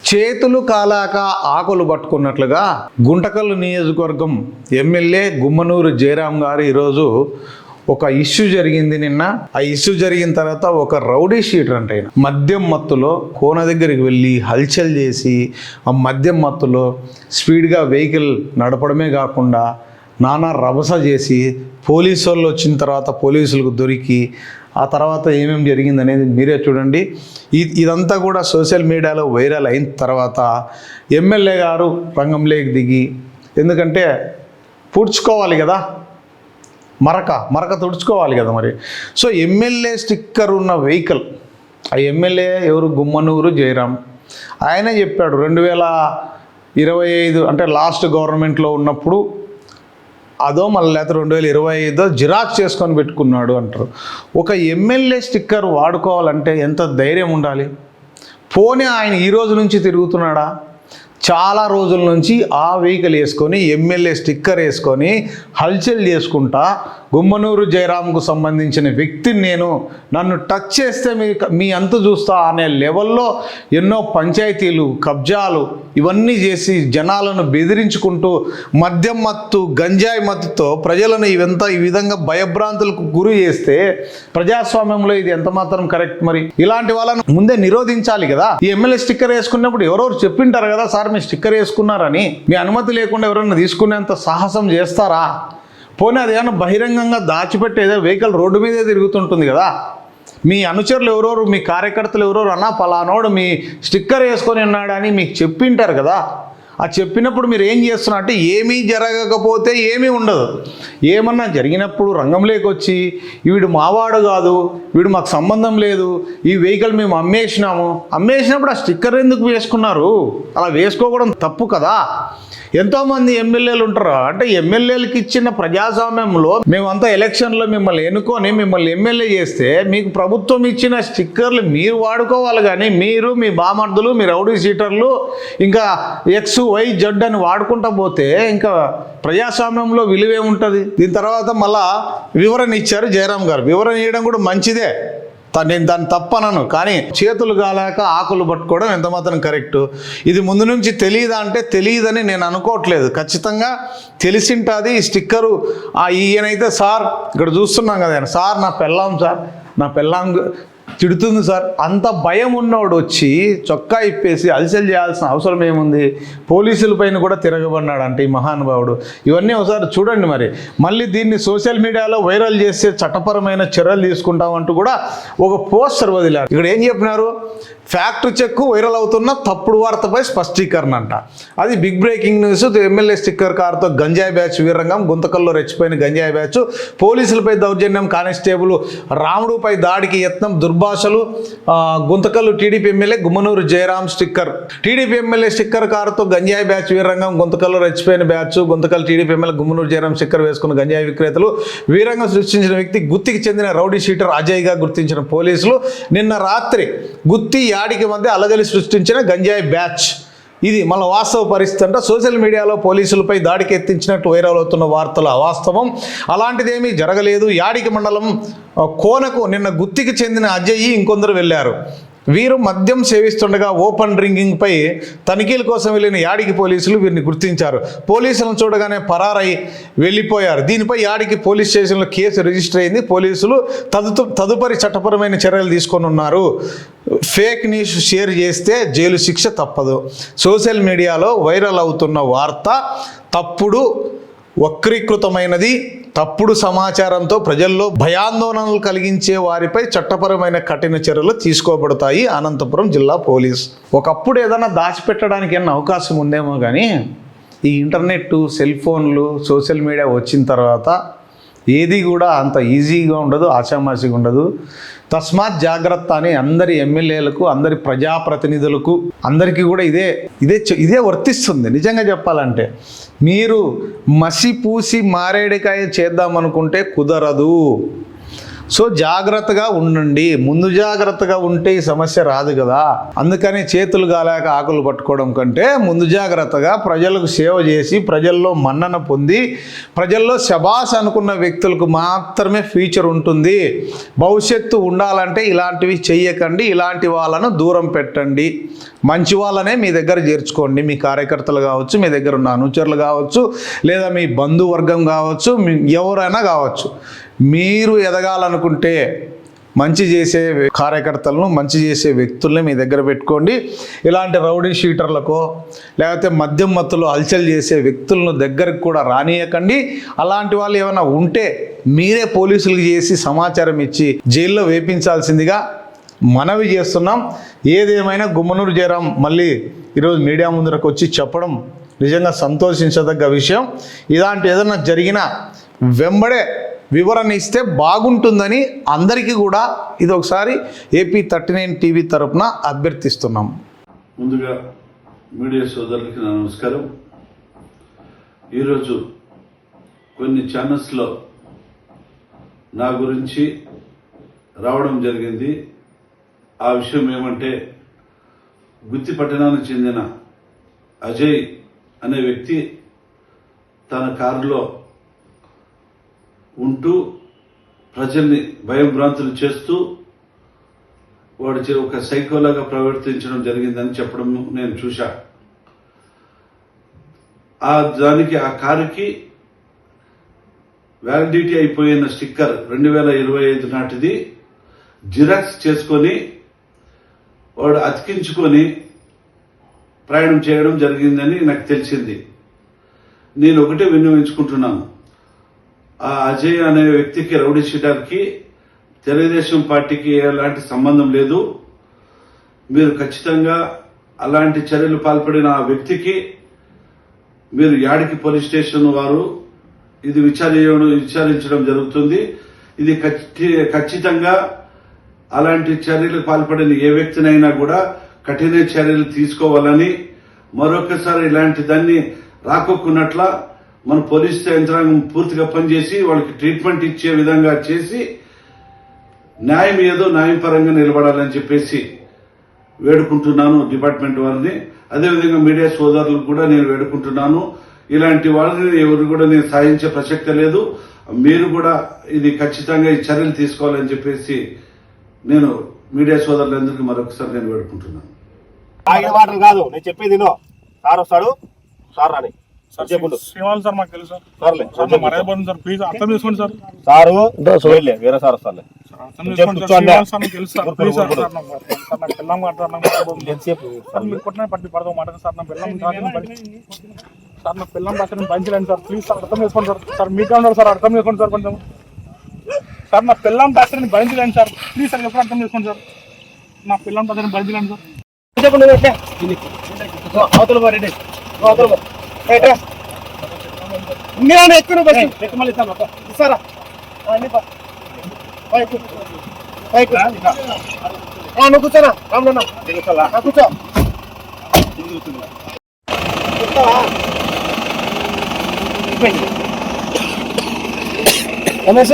చేతులు కాలాక ఆకులు పట్టుకున్నట్లుగా గుంటకల్లు నియోజకవర్గం ఎమ్మెల్యే గుమ్మనూరు జయరాం గారు ఈరోజు ఒక ఇష్యూ జరిగింది నిన్న. ఆ ఇష్యూ జరిగిన తర్వాత ఒక రౌడీ షీటర్ అంటే మద్యం మత్తులో కోన దగ్గరికి వెళ్ళి హల్చల్ చేసి ఆ మద్యం మత్తులో స్పీడ్గా వెహికల్ నడపడమే కాకుండా నానా రభస చేసి పోలీసు వాళ్ళు వచ్చిన తర్వాత పోలీసులకు దొరికి ఆ తర్వాత ఏమేమి జరిగింది అనేది మీరే చూడండి. ఇదంతా కూడా సోషల్ మీడియాలో వైరల్ అయిన తర్వాత ఎమ్మెల్యే గారు రంగంలోకి దిగి, ఎందుకంటే పూడ్చుకోవాలి కదా, మరక తుడుచుకోవాలి కదా మరి. సో ఎమ్మెల్యే స్టిక్కర్ ఉన్న వెహికల్, ఆ ఎమ్మెల్యే ఎవరు? గుమ్మనూరు జయరాం. ఆయనే చెప్పాడు 2025 అంటే లాస్ట్ గవర్నమెంట్లో ఉన్నప్పుడు అదో మళ్ళీ లేకపోతే 2025 జిరాక్స్ చేసుకొని పెట్టుకున్నాడు అంటారు. ఒక ఎమ్మెల్యే స్టిక్కర్ వాడుకోవాలంటే ఎంత ధైర్యం ఉండాలి? పోనీ ఆయన ఈ రోజు నుంచి తిరుగుతున్నాడా? చాలా రోజుల నుంచి ఆ వెహికల్ వేసుకొని ఎమ్మెల్యే స్టిక్కర్ వేసుకొని హల్చల్ చేసుకుంటా గుమ్మనూరు జయరాంకు సంబంధించిన వ్యక్తిని నన్ను టచ్ చేస్తే మీ అంతు చూస్తా అనే లెవెల్లో ఎన్నో పంచాయతీలు, కబ్జాలు ఇవన్నీ చేసి జనాలను బెదిరించుకుంటూ మద్యం మత్తు, గంజాయి మత్తుతో ప్రజలను ఈ విధంగా భయభ్రాంతులకు గురి చేస్తే ప్రజాస్వామ్యంలో ఇది ఎంత మాత్రం కరెక్ట్? మరి ఇలాంటి వాళ్ళను ముందే నిరోధించాలి కదా. ఈ ఎమ్మెల్యే స్టిక్కర్ వేసుకున్నప్పుడు ఎవరెవరు చెప్పింటారు కదా, సార్ మీ స్టిక్కర్ వేసుకున్నారని, మీ అనుమతి లేకుండా ఎవరైనా తీసుకునేంత సాహసం చేస్తారా? పోనీ అది ఏమన్నా బహిరంగంగా దాచిపెట్టేదో వెహికల్ రోడ్డు మీదే తిరుగుతుంటుంది కదా. మీ అనుచరులు ఎవరెవరు, మీ కార్యకర్తలు ఎవరెవరు అన్నా పలానోడు మీ స్టిక్కర్ వేసుకొని ఉన్నాడని మీకు చెప్పింటారు కదా. ఆ చెప్పినప్పుడు మీరు ఏం చేస్తున్నారు అంటే ఏమీ జరగకపోతే ఏమీ ఉండదు, ఏమన్నా జరిగినప్పుడు రంగంలోకి వచ్చి వీడు మావాడు కాదు, వీడు మాకు సంబంధం లేదు, ఈ వెహికల్ మేము అమ్మేసినప్పుడు ఆ స్టిక్కర్ ఎందుకు వేసుకున్నారు? అలా వేసుకోవడం తప్పు కదా. ఎంతోమంది ఎమ్మెల్యేలు ఉంటారు. అంటే ఎమ్మెల్యేలకు ఇచ్చిన ప్రజాస్వామ్యంలో మేమంతా ఎలక్షన్లో మిమ్మల్ని ఎన్నుకొని మిమ్మల్ని ఎమ్మెల్యే చేస్తే మీకు ప్రభుత్వం ఇచ్చిన స్టిక్కర్లు మీరు వాడుకోవాలి, కానీ మీరు, మీ బామర్దులు, మీ రౌడీ షీటర్లు ఇంకా XYZ అని వాడుకుంటా పోతే ఇంకా ప్రజాస్వామ్యంలో విలువే ఉంటుంది. దీని తర్వాత మళ్ళా వివరణ ఇచ్చారు జయరాం గారు. వివరణ ఇవ్వడం కూడా మంచిదే, నేను దాన్ని తప్పనను, కానీ చేతులు కాలాక ఆకులు పట్టుకోవడం ఎంత మాత్రం కరెక్టు? ఇది ముందు నుంచి తెలియదా అంటే తెలియదని నేను అనుకోవట్లేదు, ఖచ్చితంగా తెలిసింటుంది. ఈ స్టిక్కరు ఈయనైతే సార్ ఇక్కడ చూస్తున్నాం కదా, సార్ నా పెళ్ళాం తిడుతుంది సార్, అంత భయం ఉన్నవాడు వచ్చి చొక్కా ఇప్పేసి అలసలు చేయాల్సిన అవసరం ఏముంది? పోలీసుల పైన కూడా తిరగబడినాడు అంటే ఈ మహానుభావుడు. ఇవన్నీ ఒకసారి చూడండి. మరి మళ్ళీ దీన్ని సోషల్ మీడియాలో వైరల్ చేస్తే చట్టపరమైన చర్యలు తీసుకుంటామంటూ కూడా ఒక పోస్టర్ వదిలారు. ఇక్కడ ఏం చెప్పినారు? ఫ్యాక్ట్ చెక్ వైరల్ అవుతున్న తప్పుడు వార్తపై స్పష్టీకరణ అంట. అది big breaking news. MLA sticker కారుతో గంజాయి బ్యాచ్ వీరంగం, గుంతకల్లో రెచ్చిపోయిన గంజాయి బ్యాచ్, పోలీసులపై దౌర్జన్యం, కానిస్టేబుల్ రాముడుపై దాడికి యత్నం, దుర్భాషలు, Guntakal TDP MLA Gummanur Jayaram sticker. TDP MLA sticker కారుతో గంజాయి బ్యాచ్ వీరంగం, గుంతకల్లో రెచ్చిపోయిన బ్యాచ్, Guntakal TDP MLA Gummanur Jayaram sticker వేసుకున్న గంజాయి విక్రేతలు. వీరంగం సృష్టించిన వ్యక్తి గుత్తికి చెందిన రౌడీ షీటర్ అజయ్గా గుర్తించిన పోలీసులు. నిన్న రాత్రి గుత్తి యాడికి మధ్య అలజడి సృష్టించిన గంజాయి బ్యాచ్. ఇది మన వాస్తవ పరిస్థితి అంట. సోషల్ మీడియాలో పోలీసులపై దాడికి ఎత్తించినట్టు వైరల్ అవుతున్న వార్తలు అవాస్తవం, అలాంటిదేమీ జరగలేదు. యాడికి మండలం కోనకు నిన్న గుత్తికి చెందిన అజయ్ ఇంకొందరు వెళ్ళారు. వీరు మద్యం సేవిస్తుండగా ఓపెన్ డ్రింకింగ్పై తనిఖీల కోసం వెళ్ళిన యాడికి పోలీసులు వీరిని గుర్తించారు. పోలీసులను చూడగానే పరారై వెళ్ళిపోయారు. దీనిపై యాడికి పోలీస్ స్టేషన్లో కేసు రిజిస్టర్ అయింది. పోలీసులు తదుపరి చట్టపరమైన చర్యలు తీసుకొని ఉన్నారు. ఫేక్ న్యూస్ షేర్ చేస్తే జైలు శిక్ష తప్పదు. సోషల్ మీడియాలో వైరల్ అవుతున్న వార్త తప్పుడు, వక్రీకృతమైనది, తప్పుడు సమాచారంతో ప్రజల్లో భయాందోళనలు కలిగించే వారిపై చట్టపరమైన కఠిన చర్యలు తీసుకోబడతాయి. అనంతపురం జిల్లా పోలీస్. ఒకప్పుడు ఏదైనా దాచిపెట్టడానికి ఏమైనా అవకాశం ఉందేమో, కానీ ఈ ఇంటర్నెట్, సెల్ ఫోన్లు, సోషల్ మీడియా వచ్చిన తర్వాత ఏది కూడా అంత ఈజీగా ఉండదు, ఆషామాషిగా ఉండదు. తస్మాత్ జాగ్రత్త అని అందరి ఎమ్మెల్యేలకు, అందరి ప్రజాప్రతినిధులకు అందరికీ కూడా ఇదే వర్తిస్తుంది. నిజంగా చెప్పాలంటే మీరు మసి పూసి మారేడికాయ చేద్దామనుకుంటే కుదరదు. సో జాగ్రత్తగా ఉండండి. ముందు జాగ్రత్తగా ఉంటే ఈ సమస్య రాదు కదా. అందుకని చేతులు గాలేక ఆకులు పట్టుకోవడం కంటే ముందు జాగ్రత్తగా ప్రజలకు సేవ చేసి ప్రజల్లో మన్నన పొంది ప్రజల్లో శబాస్ అనుకున్న వ్యక్తులకు మాత్రమే ఫ్యూచర్ ఉంటుంది. భవిష్యత్తు ఉండాలంటే ఇలాంటివి చెయ్యకండి, ఇలాంటి వాళ్ళను దూరం పెట్టండి. మంచి వాళ్ళనే మీ దగ్గర చేర్చుకోండి. మీ కార్యకర్తలు కావచ్చు, మీ దగ్గర ఉన్న అనుచరులు కావచ్చు, లేదా మీ బంధువర్గం కావచ్చు, ఎవరైనా కావచ్చు. మీరు ఎదగాలనుకుంటే మంచి చేసే కార్యకర్తలను, మంచి చేసే వ్యక్తుల్ని మీ దగ్గర పెట్టుకోండి. ఇలాంటి రౌడీ షీటర్లకో లేకపోతే మద్యం మత్తులో హల్చల్ చేసే వ్యక్తులను దగ్గరికి కూడా రానియకండి. అలాంటి వాళ్ళు ఏమైనా ఉంటే మీరే పోలీసులకు చేసి సమాచారం ఇచ్చి జైల్లో వేపించాల్సిందిగా మనవి చేస్తున్నాం. ఏదేమైనా గుమ్మనూరు జయరాం మళ్ళీ ఈరోజు మీడియా ముందరకు వచ్చి చెప్పడం నిజంగా సంతోషించదగ్గ విషయం. ఇలాంటి ఏదైనా జరిగినా వెంబడే వివరణ ఇస్తే బాగుంటుందని అందరికీ కూడా ఇది ఒకసారి ఏపీ 39 టీవీ తరపున అభ్యర్థిస్తున్నాం. ముందుగా మీడియా సోదరులకి నా నమస్కారం. ఈరోజు కొన్ని ఛానల్స్లో నా గురించి రావడం జరిగింది. ఆ విషయం ఏమంటే, గుత్తి పట్టణానికి చెందిన అజయ్ అనే వ్యక్తి తన కారులో ఉంటూ ప్రజల్ని భయభ్రాంతులు చేస్తూ వాడు ఒక సైకోలాగా ప్రవర్తించడం జరిగిందని చెప్పడం నేను చూశా. దానికి ఆ కారుకి వ్యాలిడిటీ అయిపోయిన స్టిక్కర్ 2025 నాటిది జిరాక్స్ చేసుకొని వాడు అతికించుకొని ప్రయాణం చేయడం జరిగిందని నాకు తెలిసింది. నేను ఒకటే విన్నవించుకుంటున్నాను, ఆ అజయ్ అనే వ్యక్తికి, రౌడీ షీటర్కి తెలుగుదేశం పార్టీకి ఎలాంటి సంబంధం లేదు. మీరు ఖచ్చితంగా అలాంటి చర్యలు పాల్పడిన ఆ వ్యక్తికి మీరు యాడికి పోలీస్ స్టేషన్ వారు ఇది విచారించడం జరుగుతుంది. ఇది ఖచ్చితంగా అలాంటి చర్యలకు పాల్పడిన ఏ వ్యక్తినైనా కూడా కఠిన చర్యలు తీసుకోవాలని, మరొకసారి ఇలాంటి దాన్ని రాకొక్కున్నట్ల మన పోలీస్ యంత్రాంగం పూర్తిగా పనిచేసి వాళ్ళకి ట్రీట్మెంట్ ఇచ్చే విధంగా చేసి న్యాయం ఏదో న్యాయపరంగా నిలబడాలని చెప్పేసి వేడుకుంటున్నాను డిపార్ట్మెంట్ వారిని. అదేవిధంగా మీడియా సోదరులకు కూడా నేను వేడుకుంటున్నాను, ఇలాంటి వాళ్ళని ఎవరు కూడా నేను సాధించే ప్రసక్తే లేదు. మీరు కూడా ఇది ఖచ్చితంగా ఈ చర్యలు తీసుకోవాలని చెప్పేసి నేను మీడియా సోదరులందరికీ మరొకసారి నేను వేడుకుంటున్నాను. ఆగిన మాటలు కాదు నేను చెప్పేది. సార్ వస్తాడు, సార్ రాని శ్రీవాల్ సార్ మాకు తెలుసు సార్లే మర్యాదపడుతుంది సార్, ప్లీజ్ అర్థం చేసుకోండి సార్. సారు వేరే సార్ వస్తారులే. అర్థం చేసుకోండి సార్. శ్రీవాల్ సార్ నాకు తెలుసు సార్, ప్లీజ్ సార్. సార్ నాకు పిల్లం సార్, మీరు కొట్టిన పట్టి పడదాం మాట సార్. నా పిల్లం సార్, నా పిల్లం రాసిన పంచలేండి సార్, ప్లీజ్ సార్ అర్థం చేసుకోండి సార్. సార్ మీకే ఉన్నారు సార్, అర్థం చేసుకోండి సార్ కొంచెం. సార్ నా పిల్లం రాసిన భరించలేండి సార్, ప్లీజ్ సార్ ఎప్పుడు అర్థం చేసుకోండి సార్. నా పిల్లం రాసిన భరించలేండి సార్. ఇస్తారా నువ్వు కూర్చోనా రామ్నా కూర్చో. రమేష్